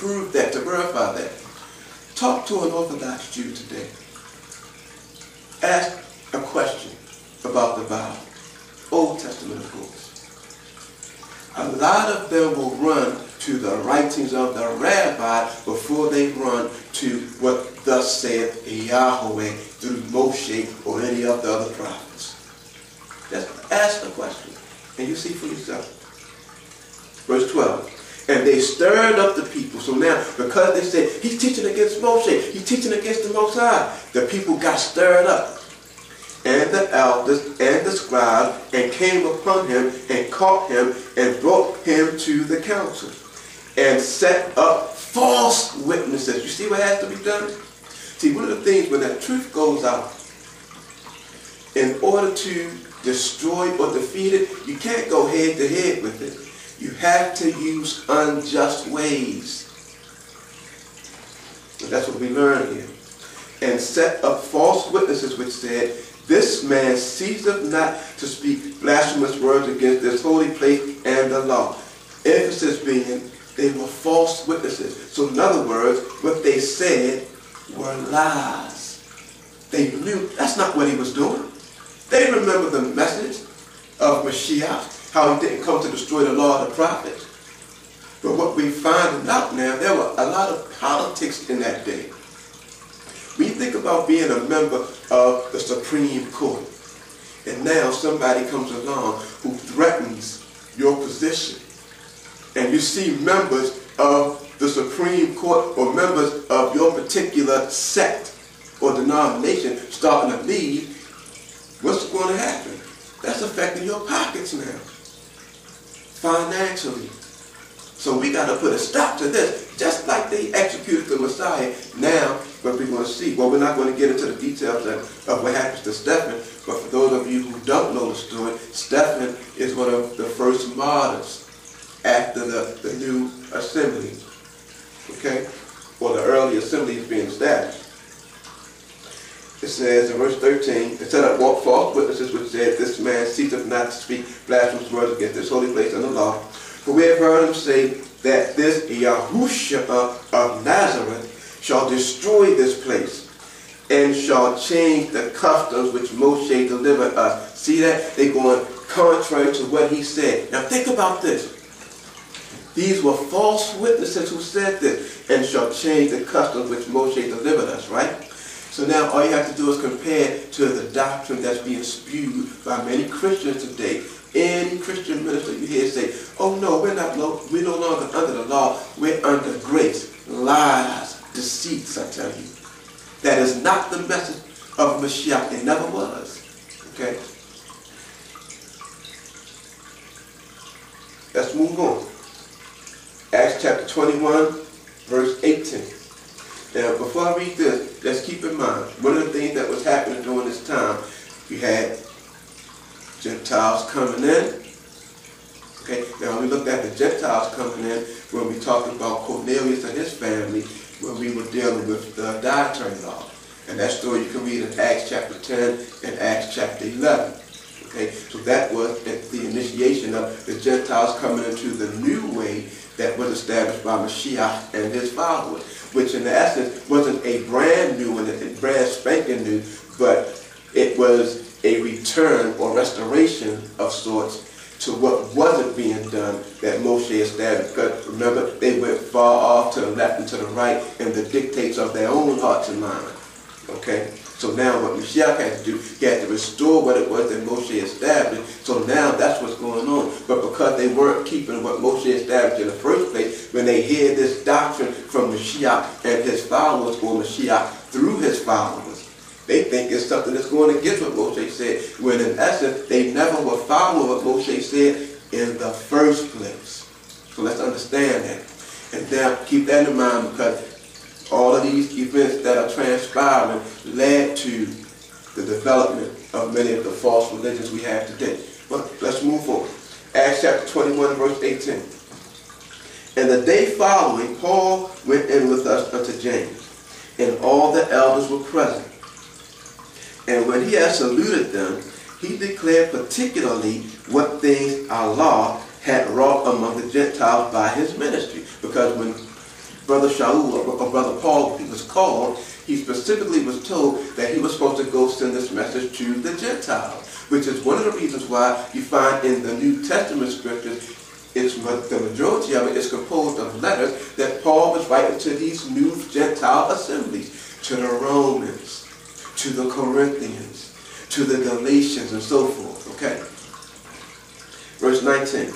prove that, to verify that. Talk to an Orthodox Jew today. Ask a question about the Bible. Old Testament, of course. A lot of them will run to the writings of the rabbi before they run to what thus saith Yahweh through Moshe or any of the other prophets. Just ask a question and you see for yourself. Verse 12. And they stirred up the people. So now, because they said, he's teaching against Moshe, he's teaching against the Most High, the people got stirred up. And the elders and the scribes, and came upon him, and caught him, and brought him to the council, and set up false witnesses. You see what has to be done? See, one of the things when that truth goes out, in order to destroy or defeat it, you can't go head to head with it. You have to use unjust ways. And that's what we learn here. And set up false witnesses which said, this man ceaseth not to speak blasphemous words against this holy place and the law. Emphasis being, they were false witnesses. So in other words, what they said were lies. They knew that's not what he was doing. They remember the message of Mashiach, how he didn't come to destroy the law of the prophets. But what we find out now, there were a lot of politics in that day. When you think about being a member of the Supreme Court, and now somebody comes along who threatens your position, and you see members of the Supreme Court or members of your particular sect or denomination starting to leave, what's going to happen? That's affecting your pockets now, financially. So we got to put a stop to this. Just like they executed the Messiah, now what we're going to see, well, we're not going to get into the details of what happens to Stephen, but for those of you who don't know the story, Stephen is one of the first martyrs after the new assembly, okay? Or the early assembly is being established. It says in verse 13, it set up false witnesses which said, this man ceaseth not to speak blasphemous words against this holy place and the law. For we have heard him say that this Yahushua of Nazareth shall destroy this place and shall change the customs which Moshe delivered us. See that? They're going contrary to what he said. Now think about this. These were false witnesses who said this, and shall change the customs which Moshe delivered us, right? So now all you have to do is compare to the doctrine that's being spewed by many Christians today. Any Christian minister you hear say, oh no, we're no longer under the law, we're under grace. Lies, deceits, I tell you. That is not the message of Mashiach. It never was. Okay? Let's move on. Acts chapter 21, verse 18. Now, before I read this, let's keep in mind, one of the things that was happening during this time, you had Gentiles coming in. Okay, now we looked at the Gentiles coming in when we talked about Cornelius and his family, when we were dealing with the dietary law. And that story you can read in Acts chapter 10 and Acts chapter 11. Okay, so that was the initiation of the Gentiles coming into the new way that was established by Mashiach and his followers, which in essence wasn't a brand new and a brand spanking new, but it was a return or restoration of sorts to what wasn't being done that Moshe established. Because remember, they went far off to the left and to the right in the dictates of their own hearts and minds. Okay? So now what Mashiach had to do, he had to restore what it was that Moshe established. So now that's what's going on. But because they weren't keeping what Moshe established in the first place, when they hear this doctrine from Mashiach and his followers, or Mashiach through his followers, they think it's something that's going against what Moshe said, when in essence, they never were following what Moshe said in the first place. So let's understand that. And now keep that in mind, because all of these events that are transpiring led to the development of many of the false religions we have today. But let's move forward. Acts chapter 21, verse 18. And the day following, Paul went in with us unto James, and all the elders were present. And when he had saluted them, he declared particularly what things Allah had wrought among the Gentiles by his ministry. Because when Brother Shaul, or Brother Paul, he was called, he specifically was told that he was supposed to go send this message to the Gentiles, which is one of the reasons why you find in the New Testament scriptures, the majority of it is composed of letters that Paul was writing to these new Gentile assemblies, to the Romans, to the Corinthians, to the Galatians, and so forth, okay? Verse 19,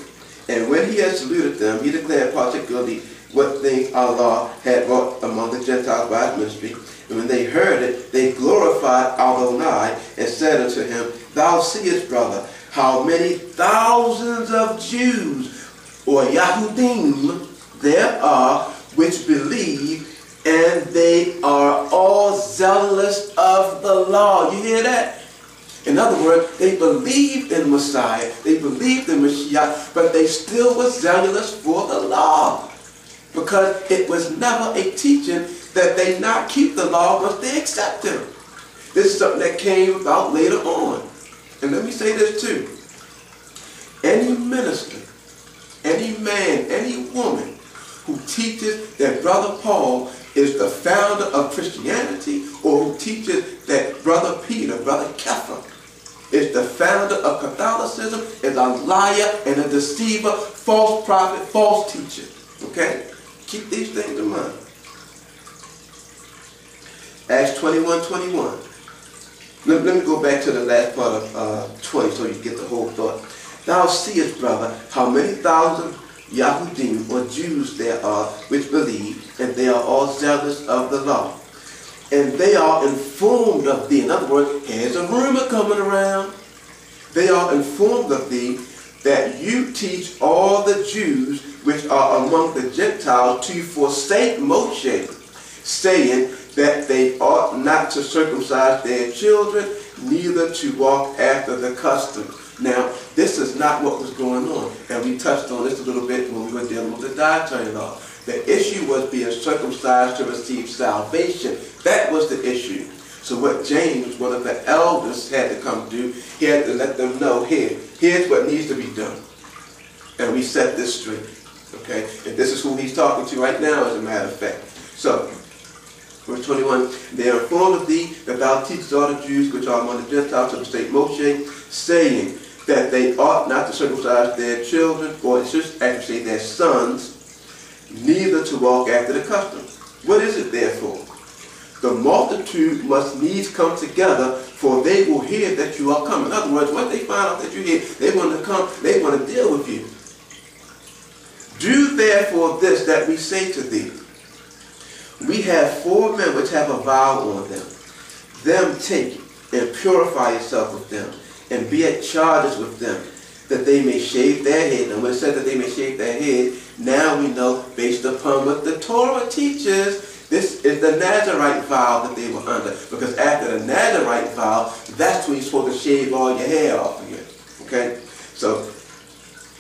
and when he had saluted them, he declared particularly what things Allah had wrought among the Gentiles by his ministry. And when they heard it, they glorified Adonai and said unto him, Thou seest, brother, how many thousands of Jews, or Yahudim, there are which believe, and they are all zealous of the law. You hear that? In other words, they believed in Messiah, they believed in Mashiach, but they still were zealous for the law. Because it was never a teaching that they not keep the law once they accept him. This is something that came about later on. And let me say this too. Any minister, any man, any woman who teaches that Brother Paul is the founder of Christianity, or who teaches that Brother Peter, Brother Kepha, is the founder of Catholicism, is a liar and a deceiver, false prophet, false teacher. Okay? Keep these things in mind. Acts 21:21. Let me go back to the last part of 20 so you get the whole thought. Thou seest, brother, how many thousands of Yahudim, or Jews, there are which believe, and they are all zealous of the law. And they are informed of thee. In other words, here's a rumor coming around. They are informed of thee that you teach all the Jews which are among the Gentiles to forsake Moshe, saying that they ought not to circumcise their children, neither to walk after the customs. Now, this is not what was going on. And we touched on this a little bit when we were dealing with the dietary law. The issue was being circumcised to receive salvation. That was the issue. So what James, one of the elders, had to come do, he had to let them know, here's what needs to be done. And we set this straight. Okay? And this is who he's talking to right now, as a matter of fact. So, verse 21, they are informed of thee that thou teachest all the Jews which are among the Gentiles to forsake Moshe, saying that they ought not to circumcise their children, or it should actually say their sons, neither to walk after the custom. What is it therefore? The multitude must needs come together, for they will hear that you are coming. In other words, once they find out that you're here, they want to come, they want to deal with you. Do therefore this that we say to thee. We have 4 men which have a vow on them. Them take and purify yourself with them, and be at charges with them, that they may shave their head. And when it said that they may shave their head, now we know, based upon what the Torah teaches, this is the Nazarite vow that they were under. Because after the Nazarite vow, that's when you're supposed to shave all your hair off again. Okay? So,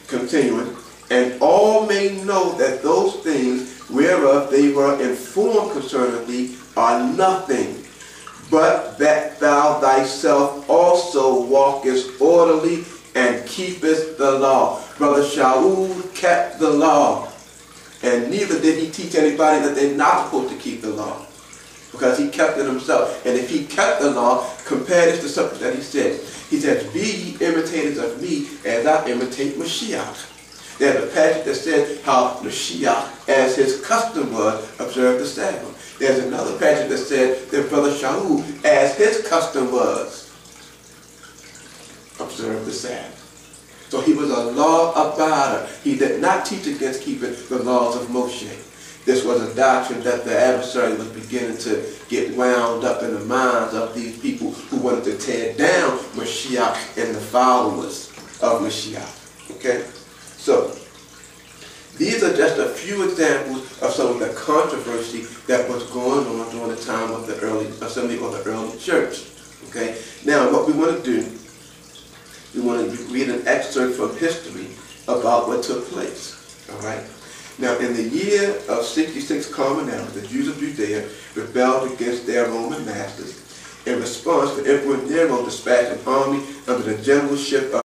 continuing. And all may know that those things whereof they were informed concerning thee are nothing, but that thou thyself also walkest orderly and keepest the law. Brother Shaul kept the law, and neither did he teach anybody that they're not supposed to keep the law, because he kept it himself. And if he kept the law, compare this to something that he said. He says, be ye imitators of me as I imitate Mashiach. There's a passage that says how Mashiach, as his custom was, observed the Sabbath. There's another passage that said that Brother Shaul, as his custom was, observed the Sabbath. So he was a law abider. He did not teach against keeping the laws of Moshe. This was a doctrine that the adversary was beginning to get wound up in the minds of these people who wanted to tear down Mashiach and the followers of Mashiach. Okay? So, these are just a few examples of some of the controversy that was going on during the time of the early assembly or the early church. Okay? Now, what we want to do, we want to read an excerpt from history about what took place. All right? Now, in the year of 66 Common Era, the Jews of Judea rebelled against their Roman masters. In response, the Emperor Nero dispatched an army under the generalship of